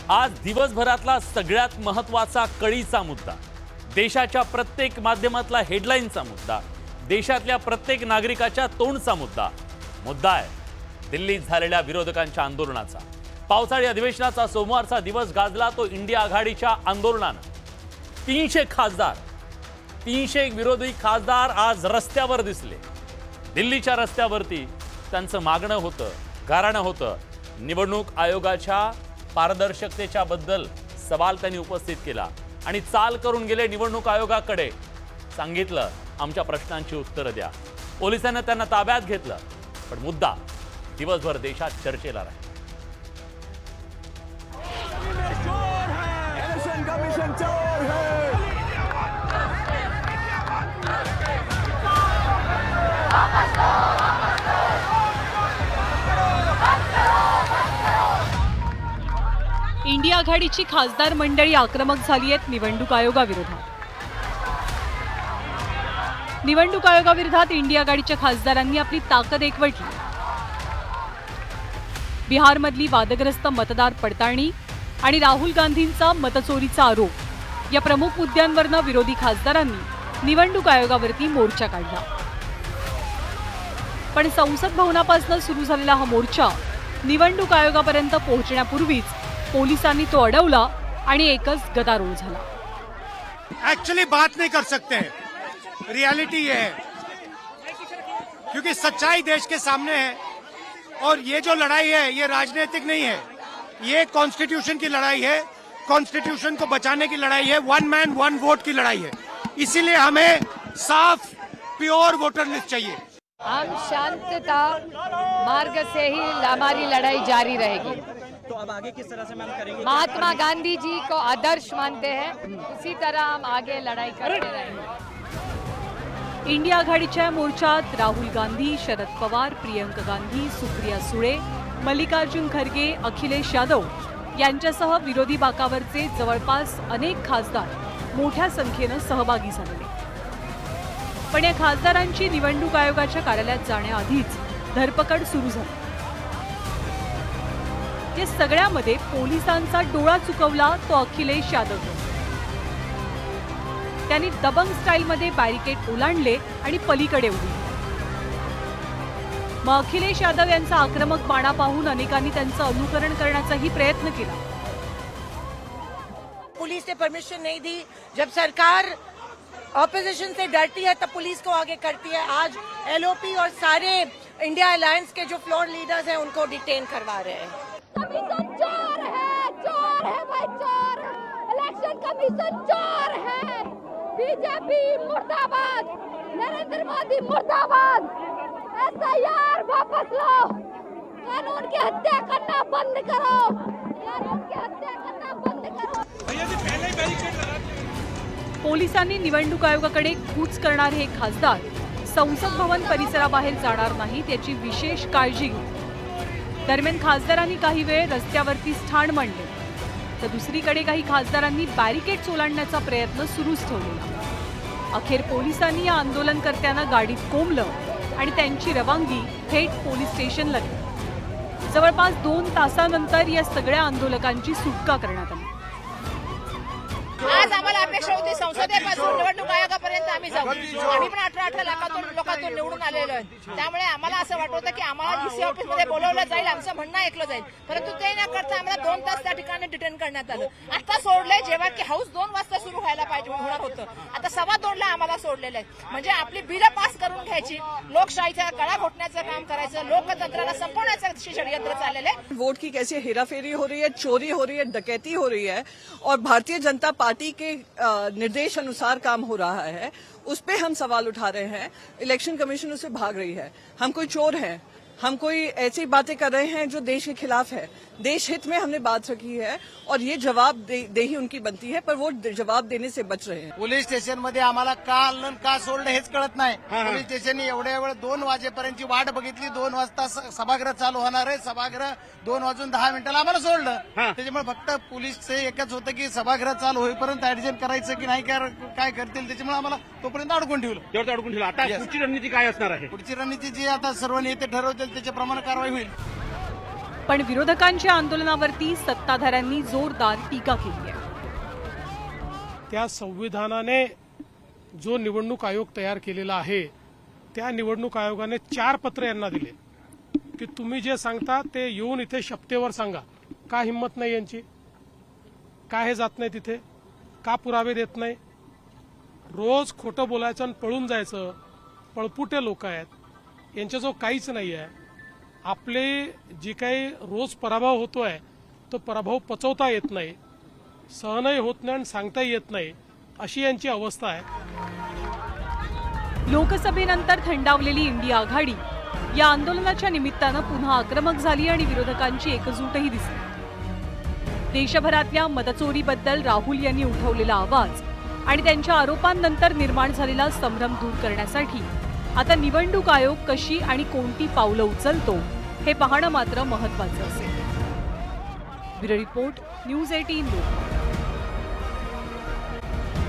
आज दिवसभरातला सगळ्यात महत्त्वाचा कळीचा मुद्दा, देशाच्या प्रत्येक माध्यमातला हेडलाईनचा मुद्दा, देशातल्या प्रत्येक नागरिकाच्या तोंडचा मुद्दा आहे दिल्लीत झालेल्या विरोधकांच्या आंदोलनाचा। पावसाळी अधिवेशनाचा सोमवारचा दिवस गाजला तो इंडिया आघाडीच्या आंदोलनानं। 300 विरोधी खासदार आज रस्त्यावर दिसले। दिल्लीच्या रस्त्यावरती त्यांचं मागणं होतं, गाऱ्हाणं होतं। निवडणूक आयोगाच्या पारदर्शकतेच्या बद्दल सवाल त्यांनी उपस्थित केला आणि चाल करून गेले निवडणूक आयोगाकडे। सांगितलं आमच्या प्रश्नांची उत्तरं द्या। पोलिसांनी त्यांना ताब्यात घेतलं, पण मुद्दा दिवसभर देशात चर्चेला राहिला। इंडिया आघाडीची खासदार मंडळी आक्रमक झाली आहेत निवडणूक आयोगाविरोधात। निवडणूक आयोगाविरोधात इंडिया आघाडीच्या खासदारांनी आपली ताकद एकवटली। बिहारमधली वादग्रस्त मतदार पडताळणी आणि राहुल गांधींचा मतचोरीचा आरोप या प्रमुख मुद्द्यांवरनं विरोधी खासदारांनी निवडणूक आयोगावरती मोर्चा काढला। पण संसद भवनापासून सुरू झालेला हा मोर्चा निवडणूक आयोगापर्यंत पोहोचण्यापूर्वीच पोलिसांनी तो अडवला आणि एकच गदारोळ झाला। एक्चुअली बात नहीं कर सकते, रियलिटी ये है क्योंकि सच्चाई देश के सामने है और ये जो लड़ाई है ये राजनीतिक नहीं है, ये कॉन्स्टिट्यूशन की लड़ाई है, कॉन्स्टिट्यूशन को बचाने की लड़ाई है, वन मैन वन वोट की लड़ाई है। इसीलिए हमें साफ प्योर वोटर लिस्ट चाहिए। हम शांतता मार्ग से ही हमारी लड़ाई जारी रहेगी। तो अब आगे किस तरह से मैम करेंगे? महात्मा गांधी जी को आदर्श मानते हैं, उसी तरह हम आगे लड़ाई करते रहेंगे। इंडिया आघाडीच्या मोर्चात राहुल गांधी, शरद पवार, प्रियंका गांधी, सुप्रिया सुळे, मल्लिकार्जुन खरगे, अखिलेश यादव यांच्यासह विरोधी बाकावरचे जवळपास अनेक खासदार मोठ्या संख्येनं सहभागी झाले। पण या खासदारांची निवडणूक आयोगाच्या कार्यालयात जाण्याआधीच धरपकड सुरू झाली। या सगळ्यामध्ये पोलिसांचा डोळा चुकवला तो अखिलेश यादव। त्यांनी दबंग स्टाईलमध्ये बॅरिकेड ओलांडले आणि पलीकडे उडले। मग अखिलेश यादव यांचा आक्रमक बाणा पाहून अनेकांनी त्यांचं अनुकरण करण्याचाही प्रयत्न केला। पुलिस ने परमिशन नहीं दी। जब सरकार ऑपोजिशन से डरती है तब पुलिस को आगे करती है। आज एलओपी और सारे इंडिया अलायंस के जो फ्लोर लीडर्स हैं उनको डिटेन करवा रहे हैं। कमीशन चोर है भाई, चोर है। इलेक्शन कमीशन चोर है। बीजेपी मुर्दाबाद, नरेंद्र मोदी मुर्दाबाद। एसआईआर वापस लो, कानून की हत्या करना बंद करो, कानून की हत्या करना बंद करो। पोलिसांनी निवडणूक आयोगाकडे कूच करणारे हे खासदार संसद भवन परिसराबाहेर जाणार नाहीत याची विशेष काळजी घेतली। दरम्यान खासदारांनी काही वेळ रस्त्यावरती ठाण मांडले, तर दुसरीकडे काही खासदारांनी बॅरिकेड्स ओलांडण्याचा प्रयत्न सुरूच ठेवला। अखेर पोलिसांनी या आंदोलनकर्त्यांना गाडीत कोंबलं आणि त्यांची रवानगी थेट पोलीस स्टेशनला केली। जवळपास 2 तासानंतर या सगळ्या आंदोलकांची सुटका करण्यात आली। आज आम्हाला अपेक्षा होती संसदेपासून निवडणूक आयोगापर्यंत आम्ही जाऊ। आम्ही पण 18 लोकांतून निवडून आलेलो आहे। त्यामुळे आम्हाला असं वाटत होतं की आम्हाला डीसी ऑफिसमध्ये बोलवलं जाईल, आमचं म्हणणं ऐकलं जाईल, परंतु ते न करता आम्हाला 2 तास त्या ठिकाणी डिटेन करण्यात आलं। आता सोडलंय, जेव्हा की हाऊस 2 वाजता सुरू व्हायला पाहिजे होणार होतं, आता 2:15ला आम्हाला सोडलेलं आहे। म्हणजे आपली बिलं पास करून घ्यायची, लोकशाहीचा गळा घोटण्याचं काम करायचं, लोकतंत्राला संपवण्याचं षडयंत्र चाललेलं आहे। वोट की कैसे हेराफेरी हो रही है, चोरी हो रही है, डकैती हो रही है और भारतीय जनता पार्टी के निर्देश अनुसार काम हो रहा है, उस पे हम सवाल उठा रहे हैं। इलेक्शन कमीशन उससे भाग रही है। हम कोई चोर हैं, हम कोई ऐसी बातें कर रहे हैं जो देश के खिलाफ है। देश हित में हमने बात रखी है और ये जवाब देही उनकी बनती है, पर वो जवाब देने से बच रहे हैं। पोलीस स्टेशन मध्ये आम्हाला का आणलं का सोडलं हेच कळत नाही। पोलीस स्टेशनने एवढ्या वेळ 2 वाजेपर्यंतची वाट बघितली। 2 वाजता सभागृह चालू होणार आहे, सभागृह 2:10 आम्हाला सोडलं। त्याच्यामुळे फक्त पोलीसचं एकच होतं की सभागृह चालू होईपर्यंत ऍडजस्ट करायचं की नाही काय करतील, त्याच्यामुळे आम्हाला तोपर्यंत अडकून ठेवलं। आता पुढची रणनीती काय असणार आहे? पुढची रणनीती जी आता सर्व नेते ठरवतील त्याच्याप्रमाणे कारवाई होईल। पण विरोधकांच्या आंदोलनावरती सत्ताधाऱ्यांनी जोरदार टीका केली आहे. त्या संविधानाने जो निवडणूक आयोग तयार केलेला आहे त्या निवडणूक आयोगाने 4 पत्र यांना दिले की तुम्ही जे सांगता ते येऊन इथे शपथेवर सांगा. का हिंमत नाही यांची? का हे जात नाही तिथे? का पुरावे देत नाही? रोज खोटं बोलायचं आणि पळून जायचं. पळपुटे लोक आहेत, यांच्याजवळ काहीच नाही आहे. आपले जी काही रोज पराभव होतोय तो पराभव पचवता येत नाही, सहनही होत नाही आणि सांगताही येत नाही, अशी यांची अवस्था आहे. लोकसभेनंतर थंडावलेली इंडिया आघाडी या आंदोलनाच्या निमित्तानं पुन्हा आक्रमक झाली आणि विरोधकांची एकजूटही दिसली. देशभरातल्या मतचोरीबद्दल राहुल यांनी उठवलेला आवाज आणि त्यांच्या आरोपांनंतर निर्माण झालेला संभ्रम दूर करण्यासाठी आता निवडणूक आयोग कशी आणि कोणती पावलं उचलतो हे पाहणं मात्र महत्त्वाचं असेल. Bureau report, news 18 Lokmat.